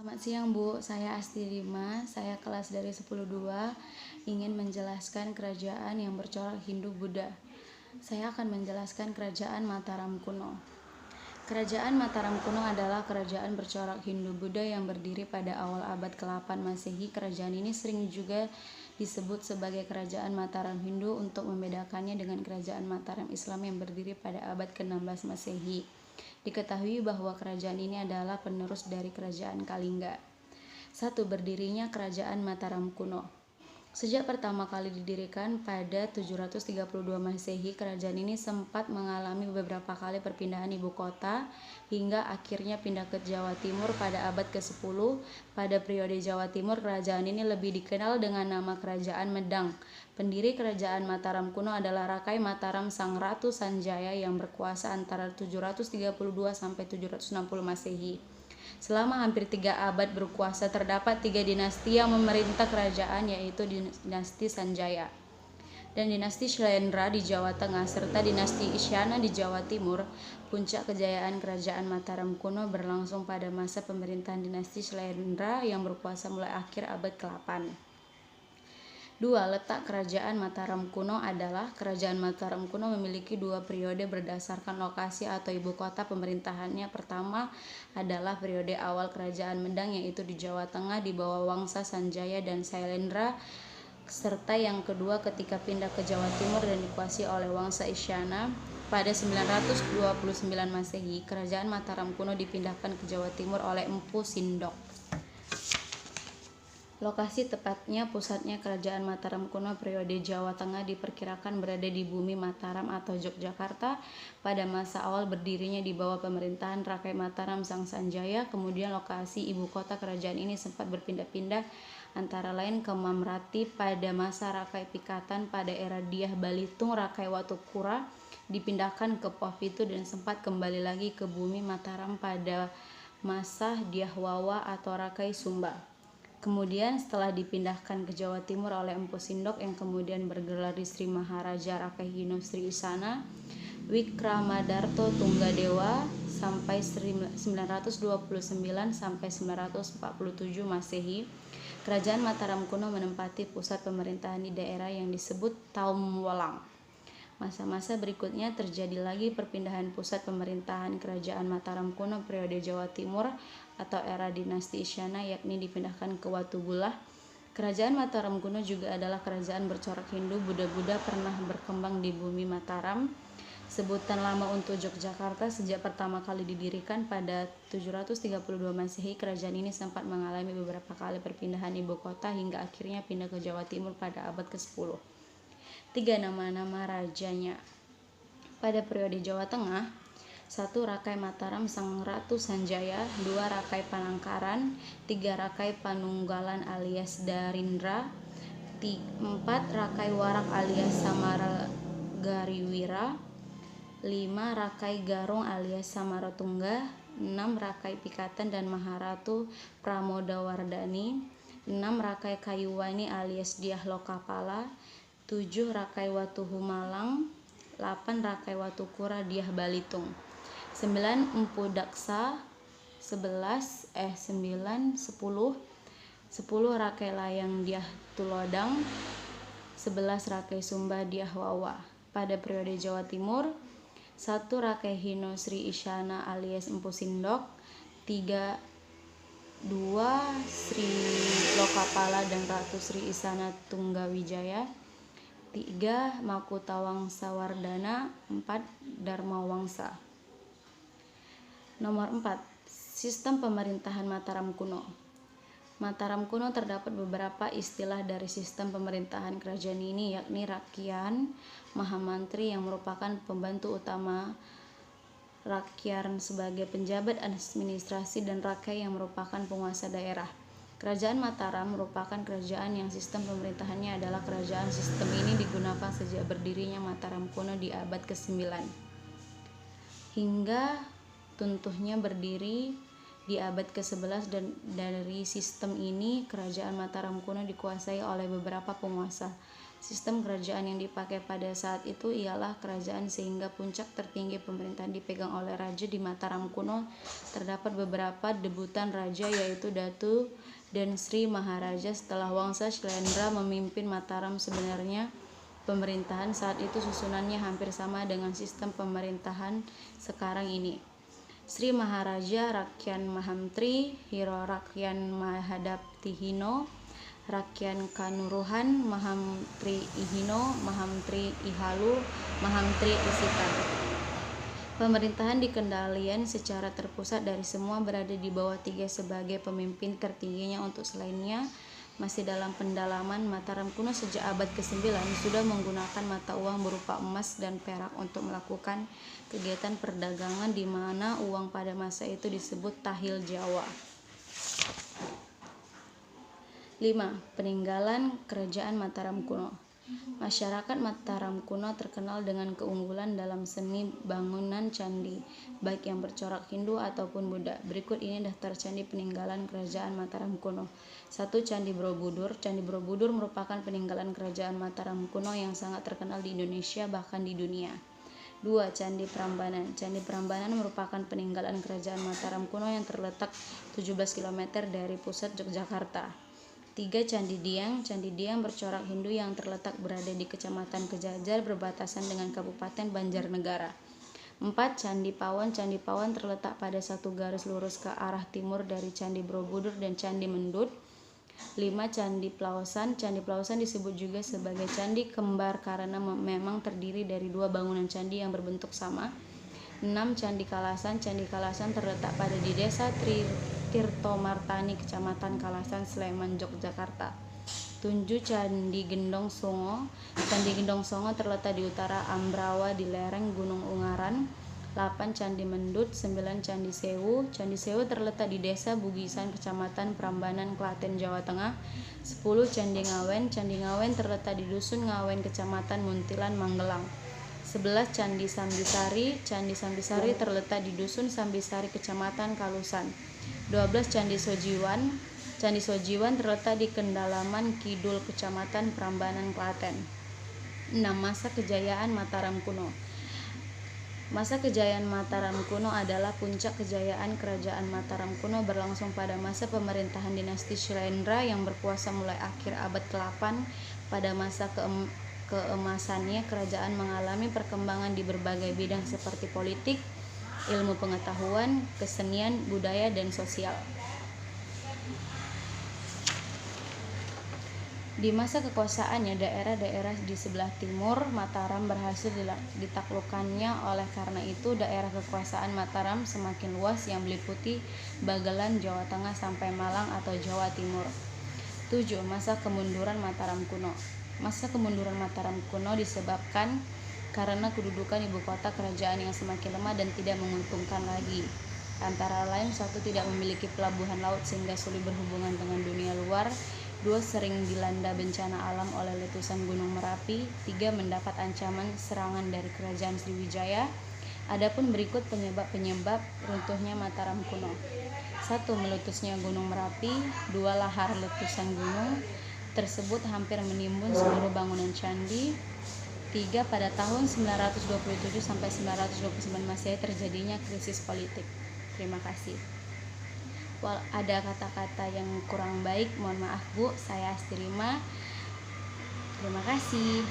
Selamat siang Bu, saya Asti Rima, saya kelas dari 10-2 ingin menjelaskan kerajaan yang bercorak Hindu-Buddha. Saya akan menjelaskan kerajaan Mataram kuno. Kerajaan Mataram kuno adalah kerajaan bercorak Hindu-Buddha yang berdiri pada awal abad ke-8 Masehi. Kerajaan ini sering juga disebut sebagai kerajaan Mataram Hindu untuk membedakannya dengan kerajaan Mataram Islam yang berdiri pada abad ke-16 Masehi. Diketahui bahwa kerajaan ini adalah penerus dari kerajaan Kalingga. 1. Berdirinya kerajaan Mataram kuno. Sejak pertama kali didirikan pada 732 Masehi, kerajaan ini sempat mengalami beberapa kali perpindahan ibu kota hingga akhirnya pindah ke Jawa Timur pada abad ke-10. Pada periode Jawa Timur, kerajaan ini lebih dikenal dengan nama Kerajaan Medang. Pendiri kerajaan Mataram kuno adalah Rakai Mataram Sang Ratu Sanjaya yang berkuasa antara 732 sampai 760 Masehi. Selama hampir 3 abad berkuasa, terdapat 3 dinasti yang memerintah kerajaan, yaitu dinasti Sanjaya dan dinasti Shailendra di Jawa Tengah serta dinasti Isyana di Jawa Timur. Puncak kejayaan kerajaan Mataram kuno berlangsung pada masa pemerintahan dinasti Shailendra yang berkuasa mulai akhir abad ke-8. 2. Letak kerajaan Mataram kuno adalah kerajaan Mataram kuno memiliki 2 periode berdasarkan lokasi atau ibu kota pemerintahannya. Pertama adalah periode awal kerajaan Medang, yaitu di Jawa Tengah di bawah Wangsa Sanjaya dan Shailendra, serta yang kedua ketika pindah ke Jawa Timur dan dikuasai oleh Wangsa Isyana. Pada 929 Masehi, kerajaan Mataram kuno dipindahkan ke Jawa Timur oleh Empu Sindok. Lokasi tepatnya pusatnya kerajaan Mataram kuno periode Jawa Tengah diperkirakan berada di bumi Mataram atau Yogyakarta pada masa awal berdirinya di bawah pemerintahan Rakai Mataram Sang Sanjaya. Kemudian lokasi ibu kota kerajaan ini sempat berpindah-pindah, antara lain ke Mamrati pada masa Rakai Pikatan. Pada era Dyah Balitung, Rakai Watukura dipindahkan ke Povitu dan sempat kembali lagi ke bumi Mataram pada masa Dyah Wawa atau Rakai Sumba. Kemudian setelah dipindahkan ke Jawa Timur oleh Empu Sindok yang kemudian bergelar di Sri Maharaja Rakai Hino Sri Isana Wikramadarto Tunggadewa sampai 929 sampai 947 Masehi. Kerajaan Mataram kuno menempati pusat pemerintahan di daerah yang disebut Taum Wolang. Masa-masa berikutnya terjadi lagi perpindahan pusat pemerintahan kerajaan Mataram kuno periode Jawa Timur atau era dinasti Isyana, yakni dipindahkan ke Watubulah. Kerajaan Mataram kuno juga adalah kerajaan bercorak Hindu. Buddha-Buddha pernah berkembang di bumi Mataram. Sebutan lama untuk Yogyakarta sejak pertama kali didirikan pada 732 Masehi. Kerajaan ini sempat mengalami beberapa kali perpindahan ibu kota hingga akhirnya pindah ke Jawa Timur pada abad ke-10. 3. Nama-nama rajanya. Pada periode Jawa Tengah, 1. Rakai Mataram Sang Ratu Sanjaya, 2. Rakai Panangkaran, 3. Rakai Panunggalan alias Darindra, 4. Rakai Warak alias Samaragariwira, 5. Rakai Garung alias Samaratungga, 6. Rakai Pikatan dan Maharatu Pramodawardhani, 6. Rakai Kayuwani alias Dyah Lokapala, 7. Rakai Watuhumalang, 8. Rakai Watukura Dyah Balitung, 9. Empu Daksa, 10. Rakai Layang Dyah Tulodang, 11. Rakai Sumba Dyah Wawa. Pada periode Jawa Timur, 1. Rakai Hino Sri Isyana alias Empu Sindok, 3. 2. Sri Lokapala dan Ratu Sri Isana Tunggawijaya, 3. Makutawangsa-wardhana, 4. Dharmawangsa. Nomor 4. Sistem pemerintahan Mataram kuno. Mataram kuno terdapat beberapa istilah dari sistem pemerintahan kerajaan ini, yakni Rakyan, Mahamantri yang merupakan pembantu utama Rakyan sebagai penjabat administrasi, dan Rakai yang merupakan penguasa daerah. Kerajaan Mataram merupakan kerajaan yang sistem pemerintahannya adalah kerajaan. Sistem ini digunakan sejak berdirinya Mataram kuno di abad ke-9 hingga tuntuhnya berdiri di abad ke-11, dan dari sistem ini kerajaan Mataram kuno dikuasai oleh beberapa penguasa. Sistem kerajaan yang dipakai pada saat itu ialah kerajaan sehingga puncak tertinggi pemerintahan dipegang oleh raja. Di Mataram kuno terdapat beberapa debutan raja yaitu Datu dan Sri Maharaja. Setelah Wangsa Syailendra memimpin Mataram, sebenarnya pemerintahan saat itu susunannya hampir sama dengan sistem pemerintahan sekarang ini. Sri Maharaja Rakyan Mahamtri, Hiro Rakyan Mahadaptihino, Rakyan Kanuruhan, Mahamtri Ihino, Mahamtri Ihalu, Mahamtri Isikan. Pemerintahan dikendalikan secara terpusat dari semua berada di bawah 3 sebagai pemimpin tertingginya. Untuk selainnya, masih dalam pendalaman, Mataram kuno sejak abad ke-9 sudah menggunakan mata uang berupa emas dan perak untuk melakukan kegiatan perdagangan, di mana uang pada masa itu disebut tahil Jawa. 5. Peninggalan Kerajaan Mataram kuno. Masyarakat Mataram kuno terkenal dengan keunggulan dalam seni bangunan candi, baik yang bercorak Hindu ataupun Buddha. Berikut ini daftar candi peninggalan Kerajaan Mataram kuno. 1. Candi Borobudur. Candi Borobudur merupakan peninggalan Kerajaan Mataram kuno yang sangat terkenal di Indonesia, bahkan di dunia. 2. Candi Prambanan. Candi Prambanan merupakan peninggalan Kerajaan Mataram kuno yang terletak 17 km dari pusat Yogyakarta. 3. Candi Dieng. Candi Dieng bercorak Hindu yang terletak berada di Kecamatan Kejajar, berbatasan dengan Kabupaten Banjarnegara. 4. Candi Pawon. Candi Pawon terletak pada satu garis lurus ke arah timur dari Candi Borobudur dan Candi Mendut. 5. Candi Plausan. Candi Plausan disebut juga sebagai candi kembar karena memang terdiri dari 2 bangunan candi yang berbentuk sama. 6. Candi Kalasan. Candi Kalasan terletak pada di Desa Tirtomartani, Kecamatan Kalasan, Sleman, Yogyakarta. 7. Candi Gendong Songo. Candi Gendong Songo terletak di utara Ambrawa di lereng Gunung Ungaran. 8. Candi Mendut. 9. Candi Sewu. Candi Sewu terletak di Desa Bugisan, Kecamatan Prambanan, Klaten, Jawa Tengah. 10. Candi Ngawen. Candi Ngawen terletak di Dusun Ngawen, Kecamatan Muntilan, Magelang. 11. Candi Sambisari. Candi Sambisari terletak di Dusun Sambisari, Kecamatan Kalusan. 12. Candi Sojiwan. Candi Sojiwan terletak di Kendalaman Kidul, Kecamatan Prambanan, Klaten. 6. Masa kejayaan Mataram kuno. Masa kejayaan Mataram kuno adalah puncak kejayaan Kerajaan Mataram kuno berlangsung pada masa pemerintahan dinasti Syailendra yang berkuasa mulai akhir abad ke-8. Pada masa keemasannya, kerajaan mengalami perkembangan di berbagai bidang seperti politik, ilmu pengetahuan, kesenian, budaya, dan sosial. Di masa kekuasaannya, daerah-daerah di sebelah timur Mataram berhasil ditaklukkannya. Oleh karena itu, daerah kekuasaan Mataram semakin luas yang meliputi Bagelan, Jawa Tengah sampai Malang atau Jawa Timur. 7. Masa kemunduran Mataram kuno. Masa kemunduran Mataram kuno disebabkan karena kedudukan ibu kota kerajaan yang semakin lemah dan tidak menguntungkan lagi. Antara lain, 1. Tidak memiliki pelabuhan laut sehingga sulit berhubungan dengan dunia luar. 2. Sering dilanda bencana alam oleh letusan Gunung Merapi. 3. Mendapat ancaman serangan dari kerajaan Sriwijaya. Adapun berikut penyebab runtuhnya Mataram kuno. 1. Meletusnya Gunung Merapi. 2. Lahar letusan gunung tersebut hampir menimbun seluruh bangunan candi. 3. Pada tahun 927 sampai 929 Masehi terjadinya krisis politik. Terima kasih. Ada kata-kata yang kurang baik, mohon maaf Bu. Saya Astirima. Terima kasih.